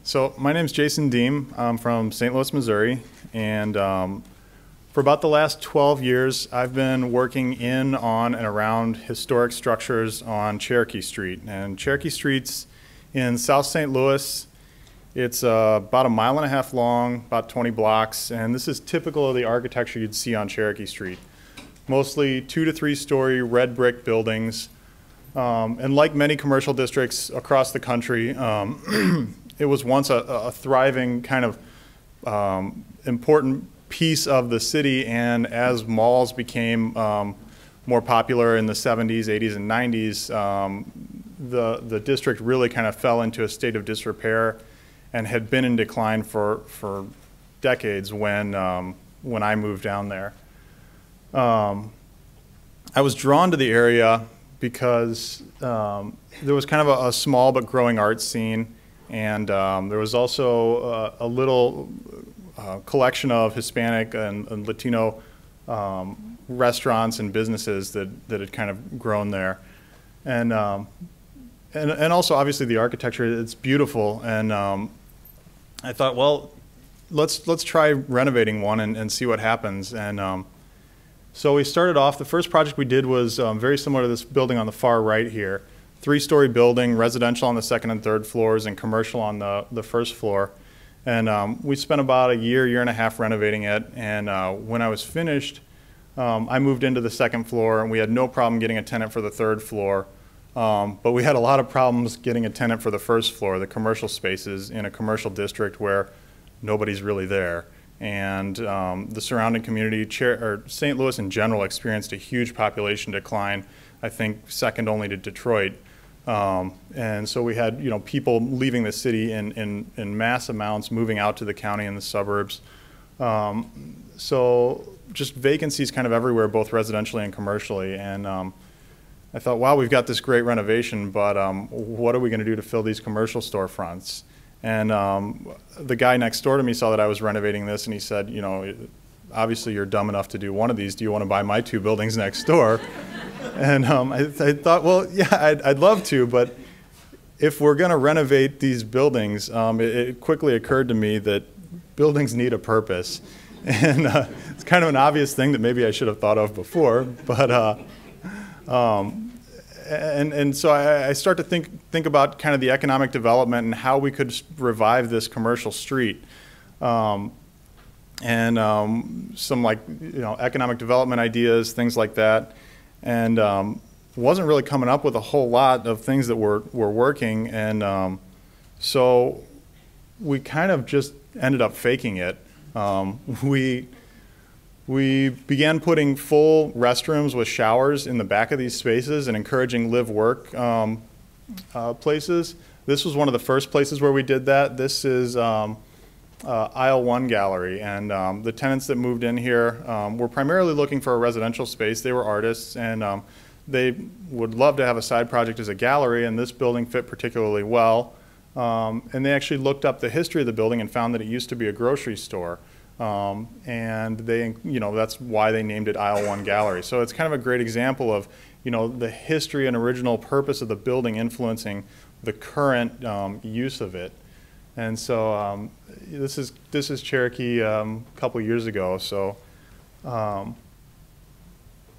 So my name's Jason Deem. I'm from St. Louis, Missouri, and for about the last 12 years, I've been working in, on, and around historic structures on Cherokee Street. And Cherokee Street's in South St. Louis. It's about a mile and a half long, about 20 blocks, and this is typical of the architecture you'd see on Cherokee Street. Mostly 2 to 3 story red brick buildings. And like many commercial districts across the country, it was once a thriving kind of important piece of the city, and as malls became more popular in the 70s, 80s, and 90s, the district really kind of fell into a state of disrepair and had been in decline for decades when I moved down there. I was drawn to the area because there was kind of a small but growing art scene, and there was also a little collection of Hispanic and Latino restaurants and businesses that had kind of grown there, and also obviously the architecture. It's beautiful, and I thought, well, let's try renovating one and see what happens. And so we started off. The first project we did was very similar to this building on the far right here. 3-story building, residential on the 2nd and 3rd floors, and commercial on the 1st floor. And we spent about a year and a half renovating it. And when I was finished, I moved into the 2nd floor, and we had no problem getting a tenant for the 3rd floor. But we had a lot of problems getting a tenant for the 1st floor, the commercial spaces in a commercial district where nobody's really there. And the surrounding community, St. Louis in general, experienced a huge population decline, I think second only to Detroit. And so we had, people leaving the city in mass amounts, moving out to the county and the suburbs. So just vacancies kind of everywhere, both residentially and commercially. And I thought, wow, we've got this great renovation, but what are we going to do to fill these commercial storefronts? And the guy next door to me saw that I was renovating this, and he said, obviously you're dumb enough to do one of these. Do you want to buy my 2 buildings next door? And I thought, well, yeah, I'd love to, but if we're going to renovate these buildings, it quickly occurred to me that buildings need a purpose. And it's kind of an obvious thing that maybe I should have thought of before, but and so I start to think about kind of the economic development and how we could revive this commercial street. Some like economic development ideas, things like that, and wasn't really coming up with a whole lot of things that were working, and so we kind of just ended up faking it. We began putting full restrooms with showers in the back of these spaces and encouraging live-work places. This was one of the first places where we did that. This is Aisle 1 Gallery, and the tenants that moved in here were primarily looking for a residential space. They were artists, and they would love to have a side project as a gallery, and this building fit particularly well. And they actually looked up the history of the building and found that it used to be a grocery store. And they, that's why they named it Aisle 1 Gallery. So it's kind of a great example of, the history and original purpose of the building influencing the current use of it. And so this is Cherokee a couple years ago. So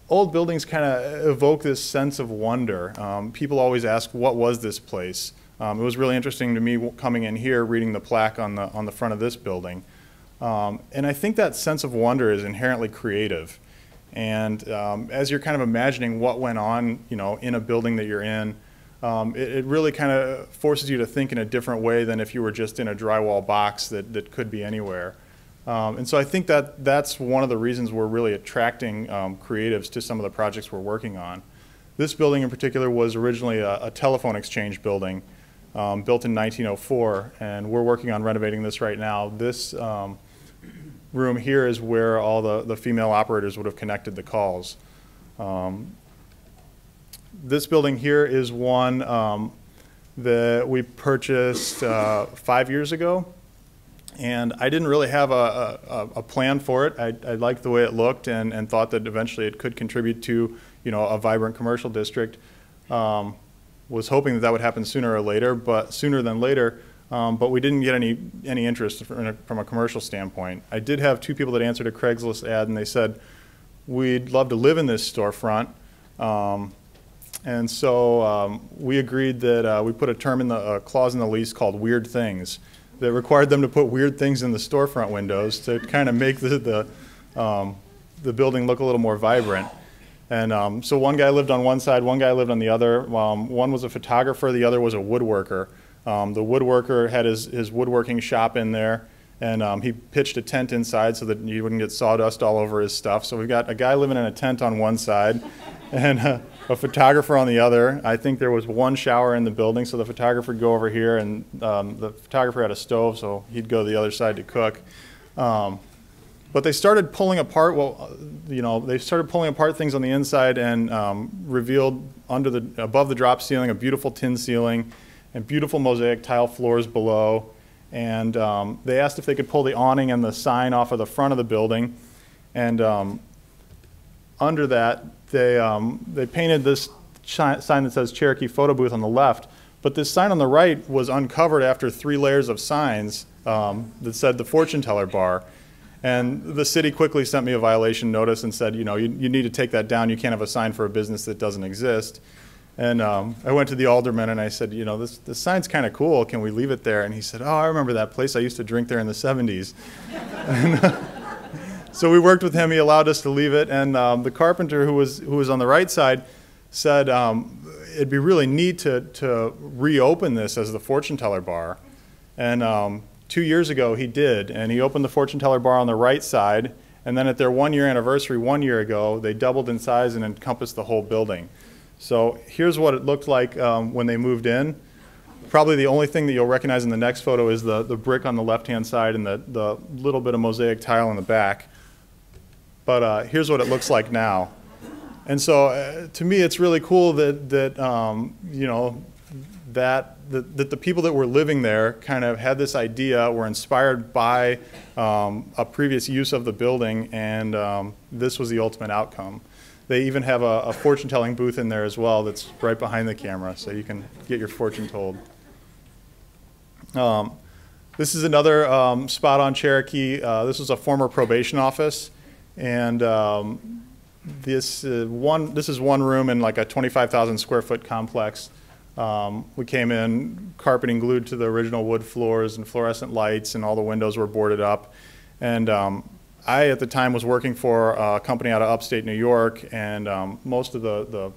old buildings kind of evoke this sense of wonder. People always ask, what was this place? It was really interesting to me coming in here, reading the plaque on the front of this building. And I think that sense of wonder is inherently creative. And as you're kind of imagining what went on, in a building that you're in, it really kind of forces you to think in a different way than if you were just in a drywall box that could be anywhere. And so I think that's one of the reasons we're really attracting creatives to some of the projects we're working on. This building in particular was originally a telephone exchange building built in 1904, and we're working on renovating this right now. This room here is where all the female operators would have connected the calls. This building here is one that we purchased 5 years ago, and I didn't really have a plan for it. I liked the way it looked and thought that eventually it could contribute to a vibrant commercial district. Was hoping that would happen sooner or later, but sooner than later. but we didn't get any interest from a commercial standpoint. I did have 2 people that answered a Craigslist ad, and they said, we'd love to live in this storefront. And so we agreed that we put a clause in the lease called weird things that required them to put weird things in the storefront windows to kind of make the building look a little more vibrant. And so one guy lived on one side, one guy lived on the other. One was a photographer, the other was a woodworker. The woodworker had his woodworking shop in there, and he pitched a tent inside so that you wouldn't get sawdust all over his stuff. So we've got a guy living in a tent on one side and a photographer on the other. I think there was one shower in the building, so the photographer would go over here, and the photographer had a stove, so he'd go to the other side to cook. But they started pulling apart, they started pulling apart things on the inside and revealed above the drop ceiling a beautiful tin ceiling and beautiful mosaic tile floors below. And they asked if they could pull the awning and the sign off of the front of the building. And under that, they painted this sign that says Cherokee Photo Booth on the left. But this sign on the right was uncovered after 3 layers of signs that said the Fortune Teller Bar. And the city quickly sent me a violation notice and said, you need to take that down. You can't have a sign for a business that doesn't exist. And I went to the alderman and I said, this sign's kind of cool. Can we leave it there? And he said, oh, I remember that place. I used to drink there in the 70s. And, so we worked with him. He allowed us to leave it. And the carpenter who was on the right side said it'd be really neat to reopen this as the Fortune Teller Bar. And 2 years ago he did, and he opened the Fortune Teller Bar on the right side, and then at their 1-year anniversary 1 year ago, they doubled in size and encompassed the whole building. So here's what it looked like when they moved in. Probably the only thing that you'll recognize in the next photo is the brick on the left-hand side and the little bit of mosaic tile in the back. But here's what it looks like now. And so to me, it's really cool that the people that were living there kind of had this idea, were inspired by a previous use of the building, and this was the ultimate outcome. They even have a fortune-telling booth in there as well that's right behind the camera, so you can get your fortune told. This is another spot on Cherokee. This was a former probation office, and this is one room in like a 25,000 square foot complex. We came in, carpeting glued to the original wood floors and fluorescent lights, and all the windows were boarded up. And I, at the time, was working for a company out of upstate New York, and most of the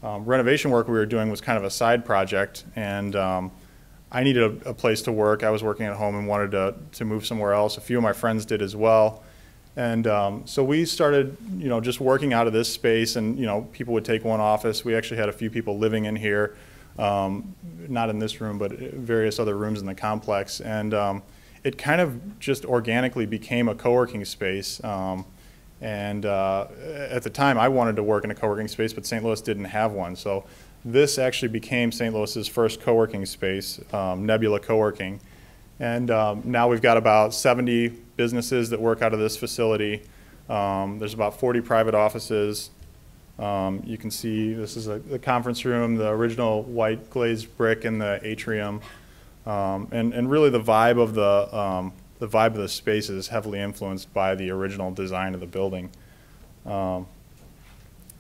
renovation work we were doing was kind of a side project, and I needed a place to work. I was working at home and wanted to move somewhere else. A few of my friends did as well. And so we started, just working out of this space, and, people would take one office. We actually had a few people living in here, not in this room, but various other rooms in the complex. And it kind of just organically became a co-working space. And at the time, I wanted to work in a co-working space, but St. Louis didn't have one. So this actually became St. Louis's first co-working space, Nebula Co-working. And now we've got about 70 businesses that work out of this facility. There's about 40 private offices. You can see this is the conference room, the original white glazed brick in the atrium. And really the vibe of the space is heavily influenced by the original design of the building.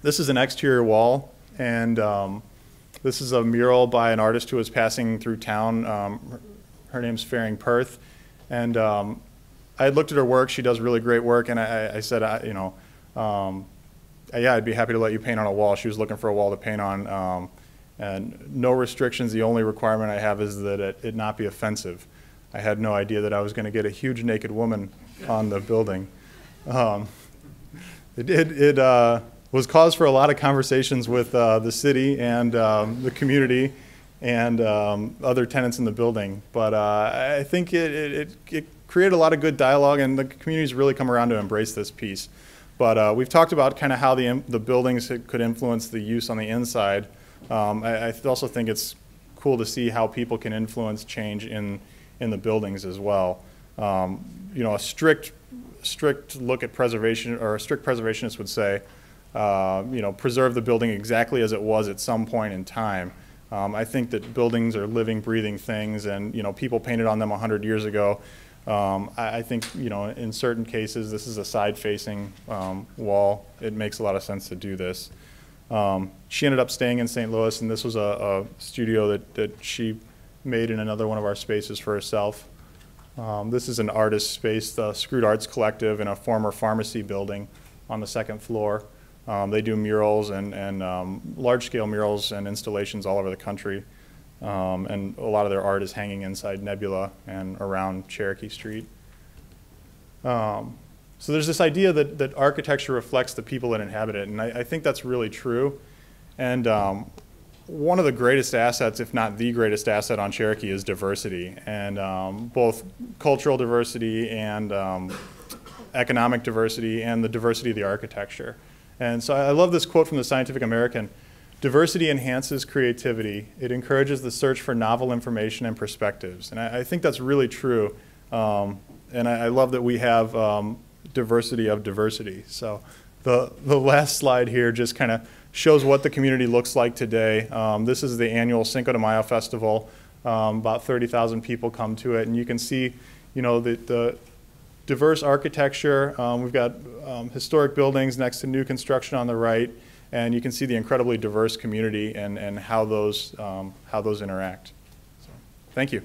This is an exterior wall, and this is a mural by an artist who was passing through town. Her name's Faring Perth, and I had looked at her work. She does really great work, and I said, yeah, I'd be happy to let you paint on a wall. She was looking for a wall to paint on. And no restrictions. The only requirement I have is that it not be offensive. I had no idea that I was going to get a huge naked woman on the building. It was cause for a lot of conversations with the city and the community and other tenants in the building. But I think it created a lot of good dialogue, and the community's really come around to embrace this piece. But we've talked about kind of how the buildings could influence the use on the inside. I also think it's cool to see how people can influence change in the buildings as well. A strict look at preservation, or a strict preservationist would say, preserve the building exactly as it was at some point in time. I think that buildings are living, breathing things, and people painted on them 100 years ago. I think in certain cases this is a side-facing wall. It makes a lot of sense to do this. She ended up staying in St. Louis, and this was a studio that she made in another one of our spaces for herself. This is an artist space, the Screwed Arts Collective, in a former pharmacy building on the second floor. They do murals and large-scale murals and installations all over the country. And a lot of their art is hanging inside Nebula and around Cherokee Street. So there's this idea that architecture reflects the people that inhabit it, and I think that's really true. And one of the greatest assets, if not the greatest asset on Cherokee, is diversity, and both cultural diversity and economic diversity and the diversity of the architecture. And so I love this quote from the Scientific American: "Diversity enhances creativity. It encourages the search for novel information and perspectives." And I think that's really true. And I love that we have diversity of diversity. So the last slide here just kind of shows what the community looks like today. This is the annual Cinco de Mayo festival. About 30,000 people come to it, and you can see, the diverse architecture. We've got historic buildings next to new construction on the right, and you can see the incredibly diverse community and how those interact. So, thank you.